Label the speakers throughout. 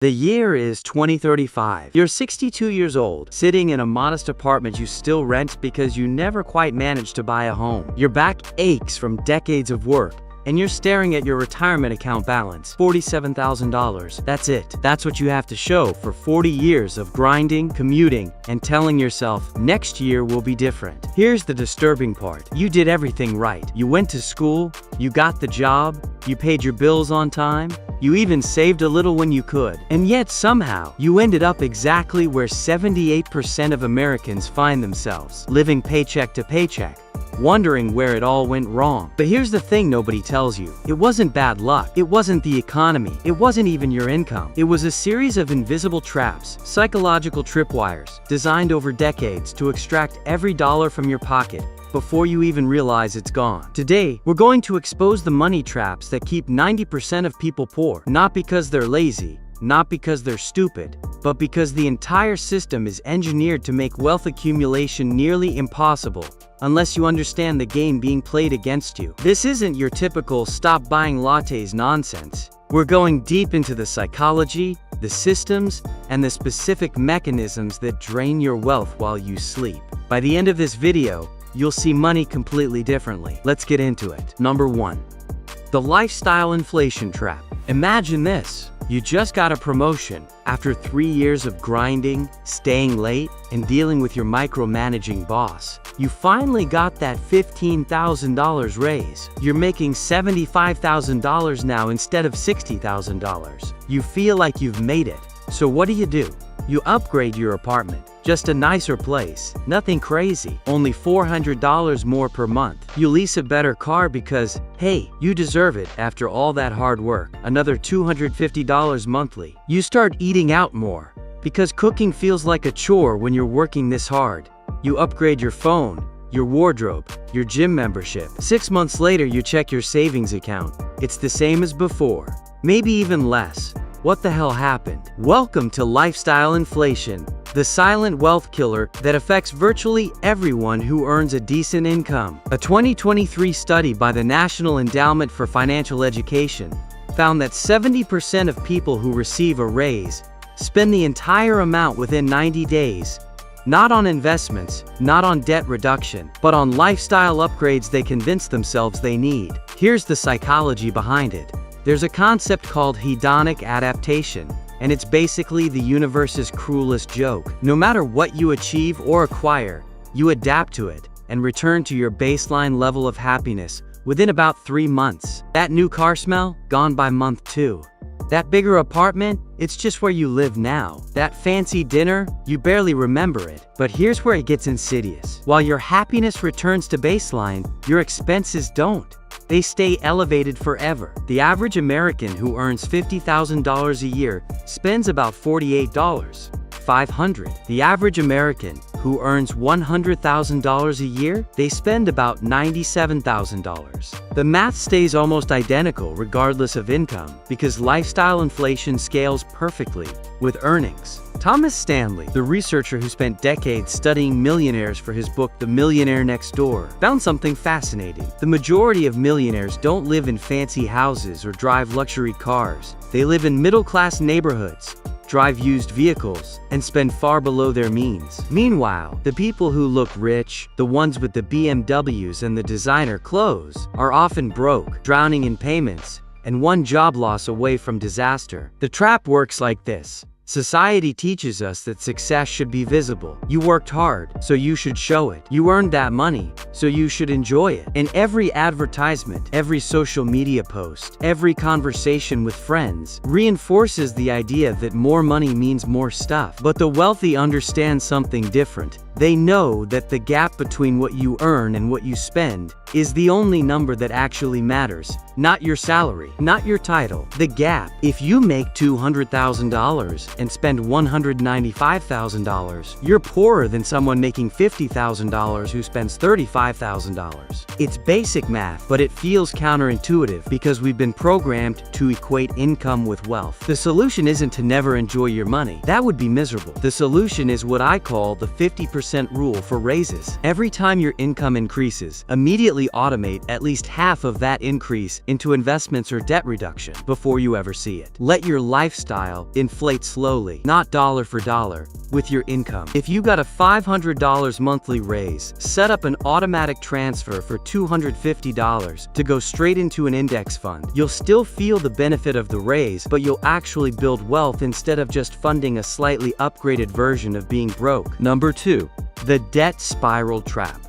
Speaker 1: The year is 2035. You're 62 years old, sitting in a modest apartment you still rent because you never quite managed to buy a home. Your back aches from decades of work, and you're staring at your retirement account balance, $47,000. That's it. That's what you have to show for 40 years of grinding, commuting, and telling yourself, next year will be different. Here's the disturbing part. You did everything right. You went to school, you got the job, you paid your bills on time, you even saved a little when you could. And yet somehow, you ended up exactly where 78% of Americans find themselves, living paycheck to paycheck, wondering where it all went wrong. But here's the thing nobody tells you. It wasn't bad luck. It wasn't the economy. It wasn't even your income. It was a series of invisible traps, psychological tripwires, designed over decades to extract every dollar from your pocket before you even realize it's gone. Today, we're going to expose the money traps that keep 90% of people poor, not because they're lazy, not because they're stupid, but because the entire system is engineered to make wealth accumulation nearly impossible unless you understand the game being played against you. This isn't your typical stop buying lattes nonsense. We're going deep into the psychology, the systems, and the specific mechanisms that drain your wealth while you sleep. By the end of this video, you'll see money completely differently. Let's get into it. Number 1. The lifestyle inflation trap. Imagine this. You just got a promotion. After 3 years of grinding, staying late, and dealing with your micromanaging boss, you finally got that $15,000 raise. You're making $75,000 now instead of $60,000. You feel like you've made it. So what do? You upgrade your apartment. Just a nicer place. Nothing crazy. Only $400 more per month. You lease a better car because, hey, you deserve it after all that hard work. Another $250 monthly. You start eating out more because cooking feels like a chore when you're working this hard. You upgrade your phone, your wardrobe, your gym membership. 6 months later, you check your savings account. It's the same as before. Maybe even less. What the hell happened? Welcome to lifestyle inflation, the silent wealth killer that affects virtually everyone who earns a decent income. A 2023 study by the National Endowment for Financial Education found that 70% of people who receive a raise spend the entire amount within 90 days, not on investments, not on debt reduction, but on lifestyle upgrades they convince themselves they need. Here's the psychology behind it. There's a concept called hedonic adaptation, and it's basically the universe's cruelest joke. No matter what you achieve or acquire, you adapt to it and return to your baseline level of happiness within about 3 months. That new car smell? Gone by month 2. That bigger apartment? It's just where you live now. That fancy dinner? You barely remember it. But here's where it gets insidious. While your happiness returns to baseline, your expenses don't. They stay elevated forever. The average American who earns $50,000 a year spends about $48,500. The average American who earns $100,000 a year, they spend about $97,000. The math stays almost identical regardless of income because lifestyle inflation scales perfectly with earnings. Thomas Stanley, the researcher who spent decades studying millionaires for his book The Millionaire Next Door, found something fascinating. The majority of millionaires don't live in fancy houses or drive luxury cars. They live in middle-class neighborhoods, drive used vehicles, and spend far below their means. Meanwhile, the people who look rich, the ones with the BMWs and the designer clothes, are often broke, drowning in payments, and one job loss away from disaster. The trap works like this. Society teaches us that success should be visible. You worked hard, so you should show it. You earned that money, so you should enjoy it. And every advertisement, every social media post, every conversation with friends reinforces the idea that more money means more stuff. But the wealthy understand something different. They know that the gap between what you earn and what you spend is the only number that actually matters. Not your salary, not your title. The gap. If you make $200,000 and spend $195,000, you're poorer than someone making $50,000 who spends $35,000. It's basic math, but it feels counterintuitive because we've been programmed to equate income with wealth. The solution isn't to never enjoy your money. That would be miserable. The solution is what I call the 50% 20% rule for raises. Every time your income increases, immediately automate at least half of that increase into investments or debt reduction before you ever see it. Let your lifestyle inflate slowly, not dollar for dollar, with your income. If you got a $500 monthly raise, set up an automatic transfer for $250 to go straight into an index fund. You'll still feel the benefit of the raise, but you'll actually build wealth instead of just funding a slightly upgraded version of being broke. Number 2. The debt spiral trap.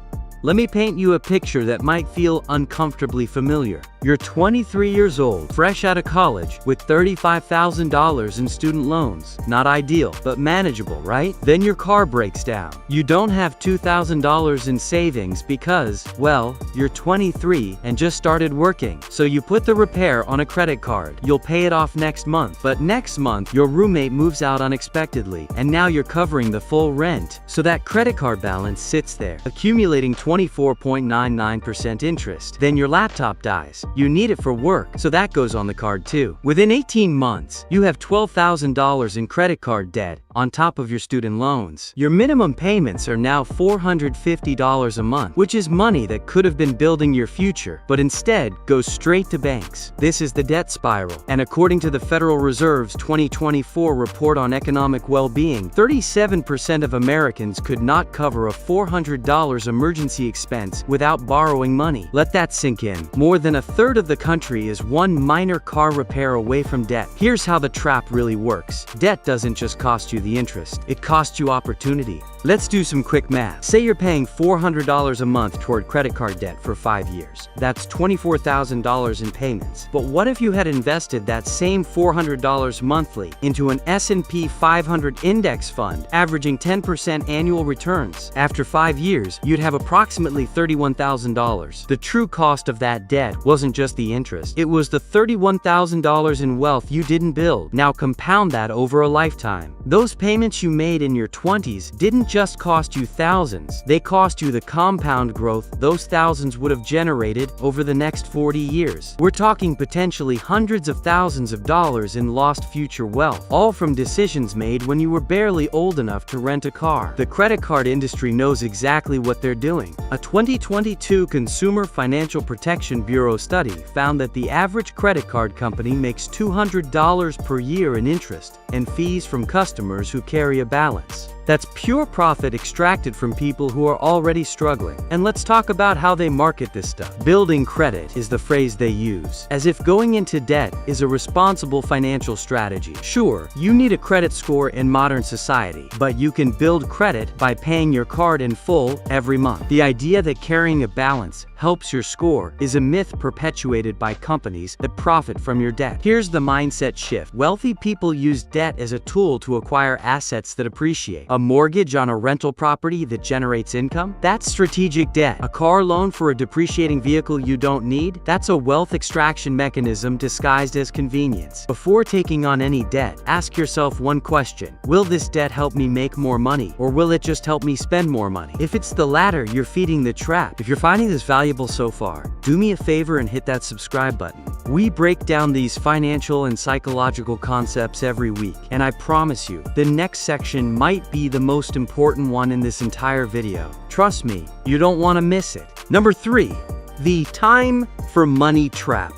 Speaker 1: Let me paint you a picture that might feel uncomfortably familiar. You're 23 years old, fresh out of college, with $35,000 in student loans. Not ideal, but manageable, right? Then your car breaks down. You don't have $2,000 in savings because, well, you're 23 and just started working. So you put the repair on a credit card. You'll pay it off next month. But next month, your roommate moves out unexpectedly, and now you're covering the full rent. So that credit card balance sits there, accumulating 24.99% interest. Then your laptop dies. You need it for work, so that goes on the card too. Within 18 months, you have $12,000 in credit card debt on top of your student loans. Your minimum payments are now $450 a month, which is money that could have been building your future, but instead goes straight to banks. This is the debt spiral, and according to the Federal Reserve's 2024 report on economic well-being, 37% of Americans could not cover a $400 emergency expense without borrowing money. Let that sink in. More than a third of the country is one minor car repair away from debt. Here's how the trap really works. Debt doesn't just cost you the interest, it costs you opportunity. Let's do some quick math. Say you're paying $400 a month toward credit card debt for 5 years. That's $24,000 in payments. But what if you had invested that same $400 monthly into an S&P 500 index fund, averaging 10% annual returns? After 5 years, you'd have approximately $31,000. The true cost of that debt wasn't just the interest. It was the $31,000 in wealth you didn't build. Now compound that over a lifetime. Those payments you made in your 20s didn't just cost you thousands. They cost you the compound growth those thousands would have generated over the next 40 years. We're talking potentially hundreds of thousands of dollars in lost future wealth, all from decisions made when you were barely old enough to rent a car. The credit card industry knows exactly what they're doing. A 2022 Consumer Financial Protection Bureau study found that the average credit card company makes $200 per year in interest and fees from customers who carry a balance. That's pure profit extracted from people who are already struggling. And let's talk about how they market this stuff. Building credit is the phrase they use, as if going into debt is a responsible financial strategy. Sure, you need a credit score in modern society, but you can build credit by paying your card in full every month. The idea that carrying a balance helps your score is a myth perpetuated by companies that profit from your debt. Here's the mindset shift. Wealthy people use debt as a tool to acquire assets that appreciate. A mortgage on a rental property that generates income? That's strategic debt. A car loan for a depreciating vehicle you don't need? That's a wealth extraction mechanism disguised as convenience. Before taking on any debt, ask yourself one question. Will this debt help me make more money, or will it just help me spend more money? If it's the latter, you're feeding the trap. If you're finding this valuable so far, do me a favor and hit that subscribe button. We break down these financial and psychological concepts every week, and I promise you, the next section might be the most important one in this entire video. Trust me, you don't want to miss it. Number 3, the time for money trap.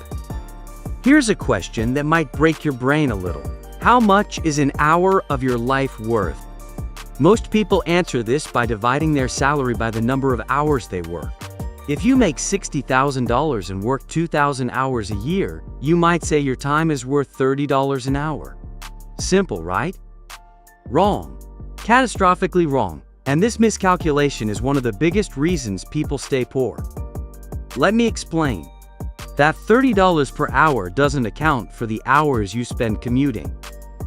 Speaker 1: Here's a question that might break your brain a little. How much is an hour of your life worth? Most people answer this by dividing their salary by the number of hours they work. If you make $60,000 and work 2,000 hours a year, you might say your time is worth $30 an hour. Simple, right? Wrong. Catastrophically wrong. And this miscalculation is one of the biggest reasons people stay poor. Let me explain. That $30 per hour doesn't account for the hours you spend commuting.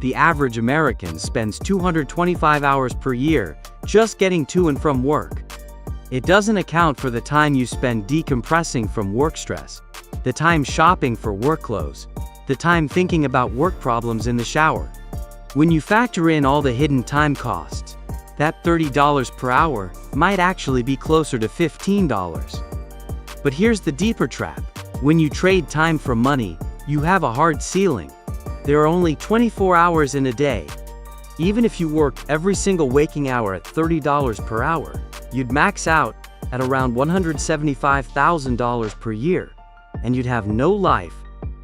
Speaker 1: The average American spends 225 hours per year just getting to and from work. It doesn't account for the time you spend decompressing from work stress, the time shopping for work clothes, the time thinking about work problems in the shower. When you factor in all the hidden time costs, that $30 per hour might actually be closer to $15. But here's the deeper trap. When you trade time for money, you have a hard ceiling. There are only 24 hours in a day. Even if you worked every single waking hour at $30 per hour, you'd max out at around $175,000 per year, and you'd have no life,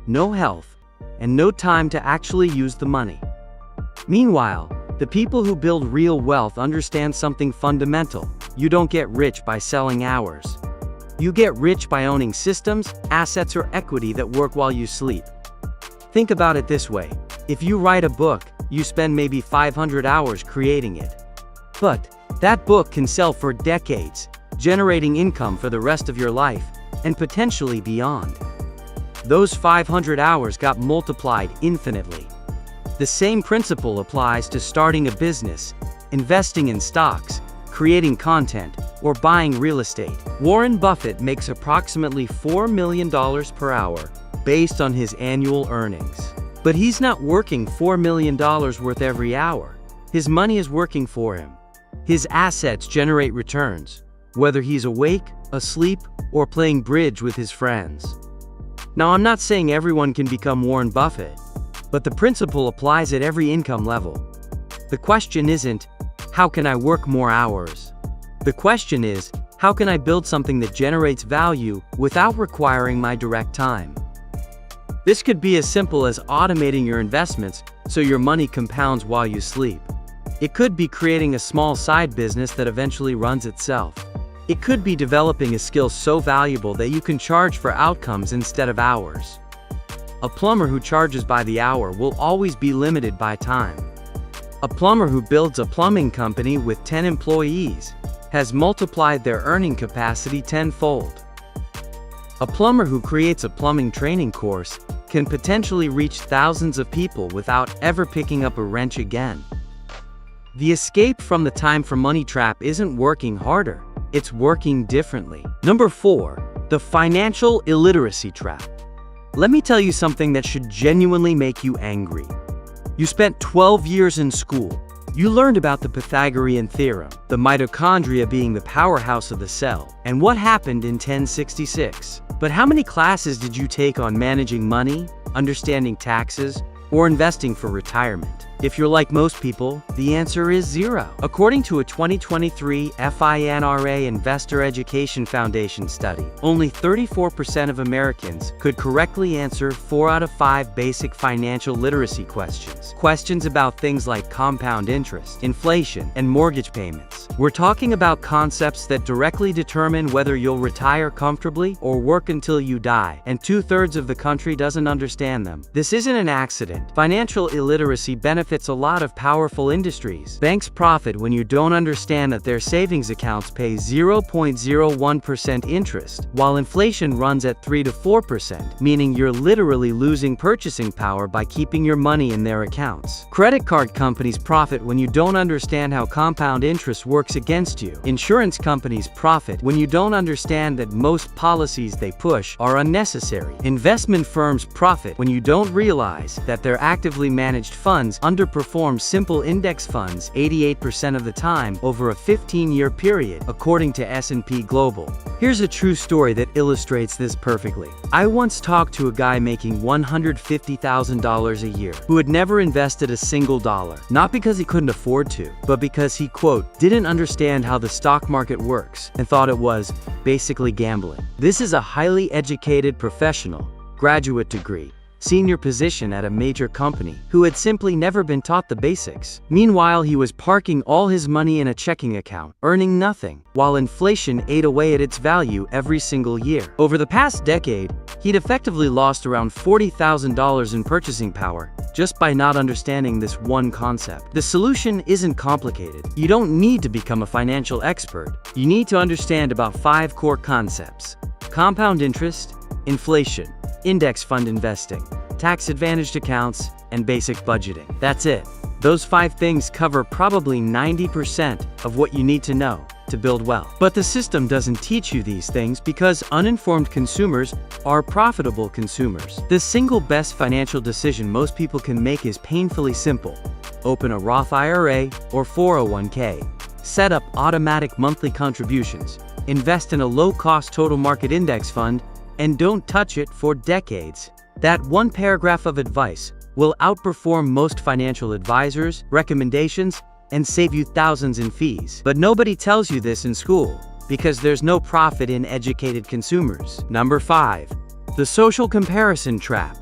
Speaker 1: no health, and no time to actually use the money. Meanwhile, the people who build real wealth understand something fundamental. You don't get rich by selling hours. You get rich by owning systems, assets, or equity that work while you sleep. Think about it this way. If you write a book, you spend maybe 500 hours creating it. But that book can sell for decades, generating income for the rest of your life, and potentially beyond. Those 500 hours got multiplied infinitely. The same principle applies to starting a business, investing in stocks, creating content, or buying real estate. Warren Buffett makes approximately $4 million per hour based on his annual earnings. But he's not working $4 million worth every hour. His money is working for him. His assets generate returns, whether he's awake, asleep, or playing bridge with his friends. Now, I'm not saying everyone can become Warren Buffett, but the principle applies at every income level. The question isn't, how can I work more hours? The question is, how can I build something that generates value without requiring my direct time? This could be as simple as automating your investments so your money compounds while you sleep. It could be creating a small side business that eventually runs itself. It could be developing a skill so valuable that you can charge for outcomes instead of hours. A plumber who charges by the hour will always be limited by time. A plumber who builds a plumbing company with 10 employees has multiplied their earning capacity tenfold. A plumber who creates a plumbing training course can potentially reach thousands of people without ever picking up a wrench again. The escape from the time for money trap isn't working harder, it's working differently. Number 4, the financial illiteracy trap. Let me tell you something that should genuinely make you angry. You spent 12 years in school. You learned about the Pythagorean theorem, the mitochondria being the powerhouse of the cell, and what happened in 1066. But how many classes did you take on managing money, understanding taxes, or investing for retirement? If you're like most people, the answer is 0. According to a 2023 FINRA Investor Education Foundation study, only 34% of Americans could correctly answer 4 out of 5 basic financial literacy questions. Questions about things like compound interest, inflation, and mortgage payments. We're talking about concepts that directly determine whether you'll retire comfortably or work until you die, and 2/3 of the country doesn't understand them. This isn't an accident. Financial illiteracy benefits a lot of powerful industries. Banks profit when you don't understand that their savings accounts pay 0.01% interest, while inflation runs at 3 to 4%, meaning you're literally losing purchasing power by keeping your money in their accounts. Credit card companies profit when you don't understand how compound interest works against you. Insurance companies profit when you don't understand that most policies they push are unnecessary. Investment firms profit when you don't realize that their actively managed funds underperform simple index funds 88% of the time over a 15-year period, according to S&P Global. Here's a true story that illustrates this perfectly. I once talked to a guy making $150,000 a year who had never invested a single dollar, not because he couldn't afford to, but because he, quote, didn't understand how the stock market works and thought it was basically gambling. This is a highly educated professional, graduate degree, senior position at a major company, who had simply never been taught the basics. Meanwhile, he was parking all his money in a checking account, earning nothing, while inflation ate away at its value every single year. Over the past decade, he'd effectively lost around $40,000 in purchasing power just by not understanding this one concept. The solution isn't complicated. You don't need to become a financial expert. You need to understand about 5 core concepts: compound interest, inflation, index fund investing, tax-advantaged accounts, and basic budgeting. That's it. Those 5 things cover probably 90% of what you need to know to build wealth. But the system doesn't teach you these things because uninformed consumers are profitable consumers. The single best financial decision most people can make is painfully simple. Open a Roth IRA or 401k. Set up automatic monthly contributions. Invest in a low-cost total market index fund, and don't touch it for decades. That one paragraph of advice will outperform most financial advisors' recommendations and save you thousands in fees. But nobody tells you this in school, because there's no profit in educated consumers. Number 5. The social comparison trap.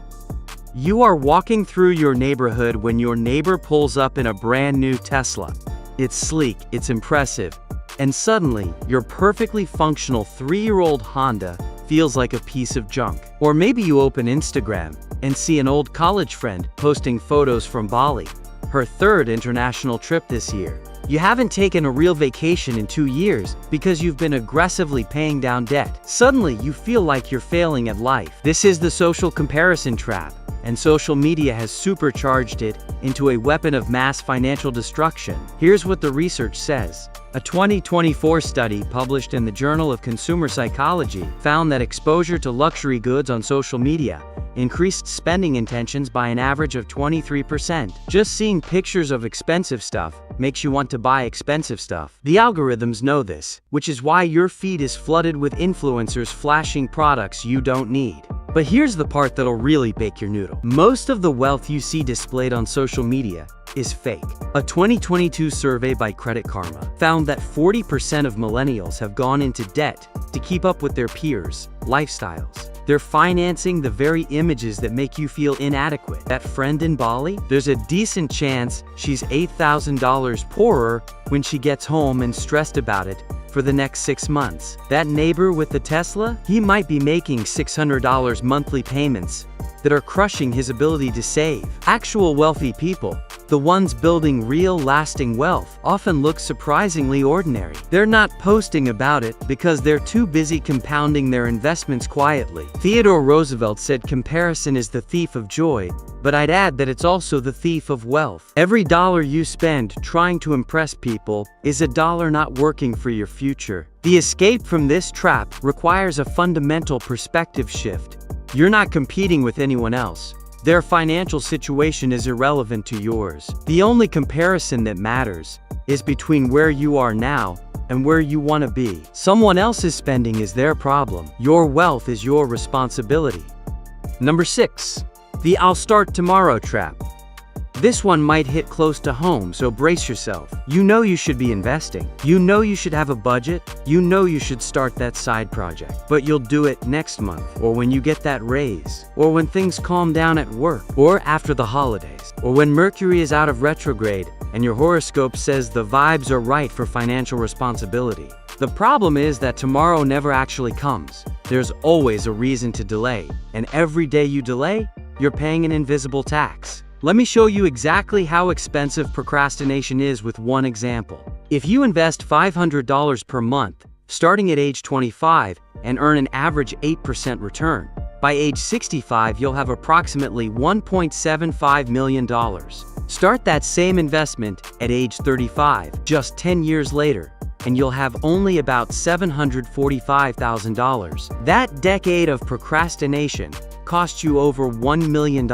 Speaker 1: You are walking through your neighborhood when your neighbor pulls up in a brand new Tesla. It's sleek, it's impressive, and suddenly, your perfectly functional 3-year-old Honda feels like a piece of junk. Or maybe you open Instagram and see an old college friend posting photos from Bali, her 3rd international trip this year. You haven't taken a real vacation in 2 years because you've been aggressively paying down debt. Suddenly, you feel like you're failing at life. This is the social comparison trap, and social media has supercharged it into a weapon of mass financial destruction. Here's what the research says. A 2024 study published in the Journal of Consumer Psychology found that exposure to luxury goods on social media increased spending intentions by an average of 23%. Just seeing pictures of expensive stuff makes you want to buy expensive stuff. The algorithms know this, which is why your feed is flooded with influencers flashing products you don't need. But here's the part that'll really bake your noodle. Most of the wealth you see displayed on social media is fake. A 2022 survey by Credit Karma found that 40% of millennials have gone into debt to keep up with their peers' lifestyles. They're financing the very images that make you feel inadequate. That friend in Bali? There's a decent chance she's $8,000 poorer when she gets home and stressed about it for the next 6 months. That neighbor with the Tesla? He might be making $600 monthly payments that are crushing his ability to save. Actual wealthy people, the ones building real lasting wealth, often look surprisingly ordinary. They're not posting about it because they're too busy compounding their investments quietly. Theodore Roosevelt said comparison is the thief of joy, but I'd add that it's also the thief of wealth. Every dollar you spend trying to impress people is a dollar not working for your future. The escape from this trap requires a fundamental perspective shift. You're not competing with anyone else. Their financial situation is irrelevant to yours. The only comparison that matters is between where you are now and where you want to be. Someone else's spending is their problem. Your wealth is your responsibility. Number 6. The I'll start tomorrow trap. This one might hit close to home, so brace yourself. You know you should be investing. You know you should have a budget. You know you should start that side project. But you'll do it next month, or when you get that raise, or when things calm down at work, or after the holidays, or when Mercury is out of retrograde and your horoscope says the vibes are right for financial responsibility. The problem is that tomorrow never actually comes. There's always a reason to delay, and every day you delay, you're paying an invisible tax. Let me show you exactly how expensive procrastination is with one example. If you invest $500 per month, starting at age 25, and earn an average 8% return, by age 65 you'll have approximately $1.75 million. Start that same investment at age 35, just 10 years later, and you'll have only about $745,000. That decade of procrastination cost you over $1 million.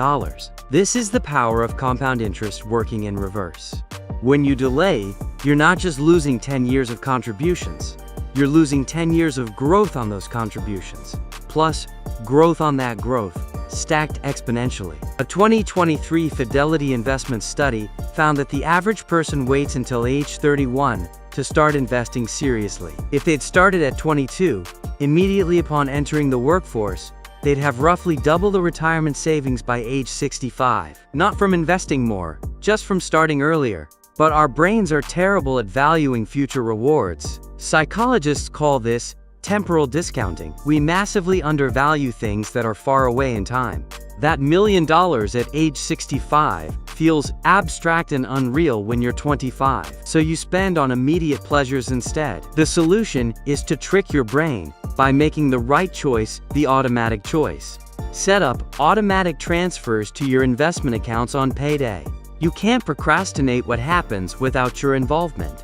Speaker 1: This is the power of compound interest working in reverse. When you delay, you're not just losing 10 years of contributions, you're losing 10 years of growth on those contributions, plus growth on that growth, stacked exponentially. A 2023 Fidelity Investment study found that the average person waits until age 31 to start investing seriously. If they'd started at 22, immediately upon entering the workforce, they'd have roughly double the retirement savings by age 65. Not from investing more, just from starting earlier. But our brains are terrible at valuing future rewards. Psychologists call this temporal discounting. We massively undervalue things that are far away in time. That $1 million at age 65 feels abstract and unreal when you're 25, so you spend on immediate pleasures instead. The solution is to trick your brain by making the right choice the automatic choice. Set up automatic transfers to your investment accounts on payday. You can't procrastinate what happens without your involvement.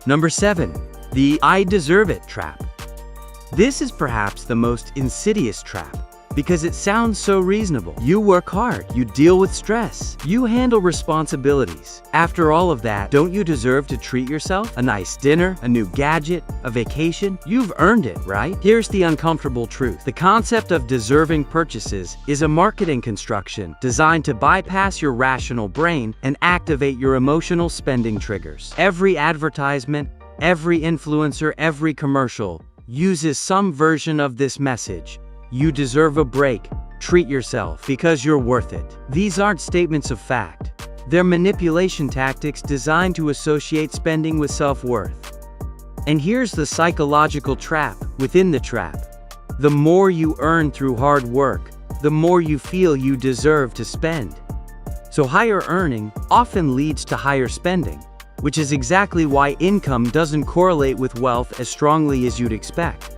Speaker 1: Number 7. The I deserve it trap. This is perhaps the most insidious trap. because it sounds so reasonable. You work hard, you deal with stress, you handle responsibilities. After all of that, don't you deserve to treat yourself? A nice dinner, a new gadget, a vacation? You've earned it, right? Here's the uncomfortable truth. The concept of deserving purchases is a marketing construction designed to bypass your rational brain and activate your emotional spending triggers. Every advertisement, every influencer, every commercial uses some version of this message. You deserve a break. Treat yourself because you're worth it. These aren't statements of fact. They're manipulation tactics designed to associate spending with self-worth. And here's the psychological trap within the trap. The more you earn through hard work, the more you feel you deserve to spend. So higher earning often leads to higher spending, which is exactly why income doesn't correlate with wealth as strongly as you'd expect.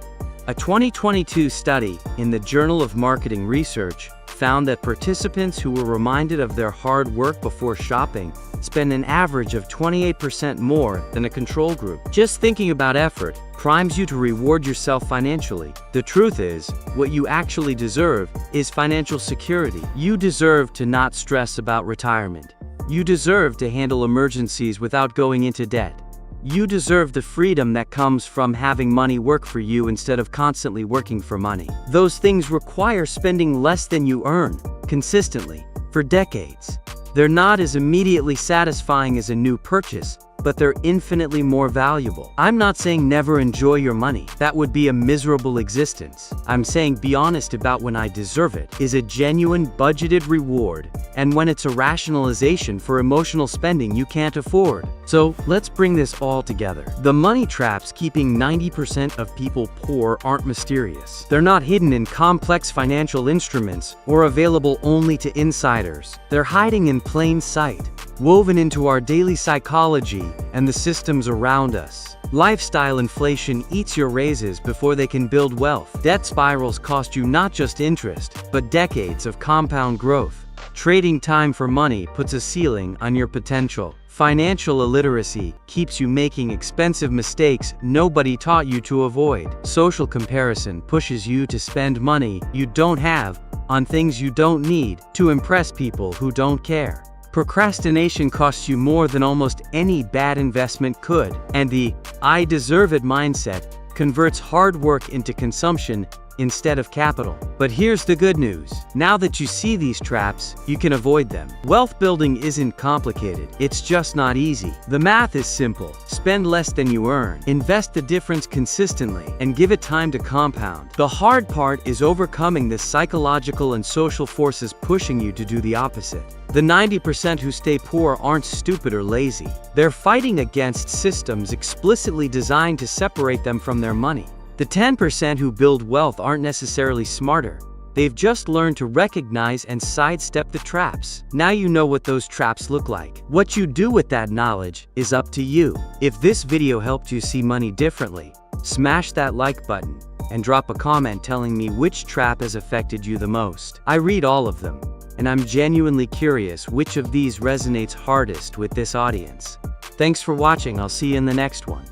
Speaker 1: A 2022 study in the Journal of Marketing Research found that participants who were reminded of their hard work before shopping spend an average of 28% more than a control group. Just thinking about effort primes you to reward yourself financially. The truth is, what you actually deserve is financial security. You deserve to not stress about retirement. You deserve to handle emergencies without going into debt. You deserve the freedom that comes from having money work for you instead of constantly working for money. Those things require spending less than you earn, consistently, for decades. They're not as immediately satisfying as a new purchase, but they're infinitely more valuable. I'm not saying never enjoy your money. That would be a miserable existence. I'm saying be honest about when I deserve it is a genuine budgeted reward, and when it's a rationalization for emotional spending you can't afford. So let's bring this all together. The money traps keeping 90% of people poor aren't mysterious. They're not hidden in complex financial instruments or available only to insiders. They're hiding in plain sight, woven into our daily psychology and the systems around us. Lifestyle inflation eats your raises before they can build wealth. Debt spirals cost you not just interest, but decades of compound growth. Trading time for money puts a ceiling on your potential. Financial illiteracy keeps you making expensive mistakes nobody taught you to avoid. Social comparison pushes you to spend money you don't have on things you don't need to impress people who don't care. Procrastination costs you more than almost any bad investment could, and the "I deserve it" mindset converts hard work into consumption instead of capital. But here's the good news. Now that you see these traps, you can avoid them. Wealth building isn't complicated. It's just not easy. The math is simple. Spend less than you earn, invest the difference consistently, and give it time to compound. The hard part is overcoming the psychological and social forces pushing you to do the opposite. The 90% who stay poor aren't stupid or lazy. They're fighting against systems explicitly designed to separate them from their money. The 10% who build wealth aren't necessarily smarter. They've just learned to recognize and sidestep the traps. Now you know what those traps look like. What you do with that knowledge is up to you. If this video helped you see money differently, smash that like button and drop a comment telling me which trap has affected you the most. I read all of them, and I'm genuinely curious which of these resonates hardest with this audience. Thanks for watching. I'll see you in the next one.